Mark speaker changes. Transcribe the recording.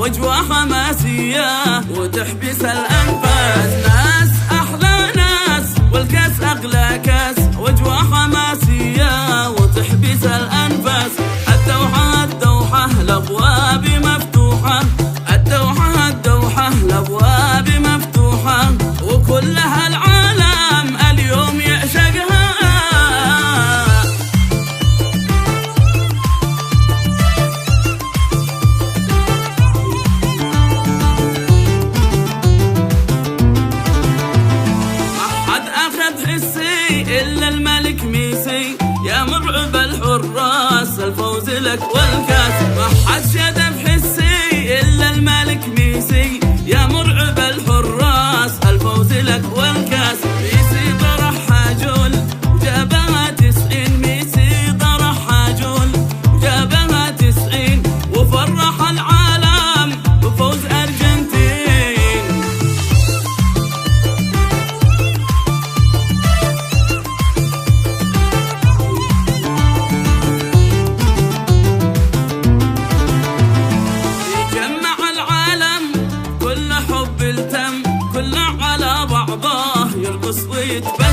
Speaker 1: وجوه حماسية وتحبس الأنفاس. ناس أحلى ناس والكاس أغلى كاس، وجوه حماسية وتحبس الأنفاس. الدوحة الدوحة الأبواب مفتوحة، الدوحة الدوحة الأبواب مفتوحة، وكلها العالم اليوم يعشقها. إلا الملك ميسي يا مرعب الحراس، الفوز لك والكاس. ما حد شدف حسي إلا الملك ميسي يا مرعب الحراس، الفوز لك والكاس. ميسي طرح حاجول وجابها 90، ميسي طرح حاجول وجابها 90، وفرح العالم بفوز أرجنتين. حب التم كله على بعضه يرقص ويتبع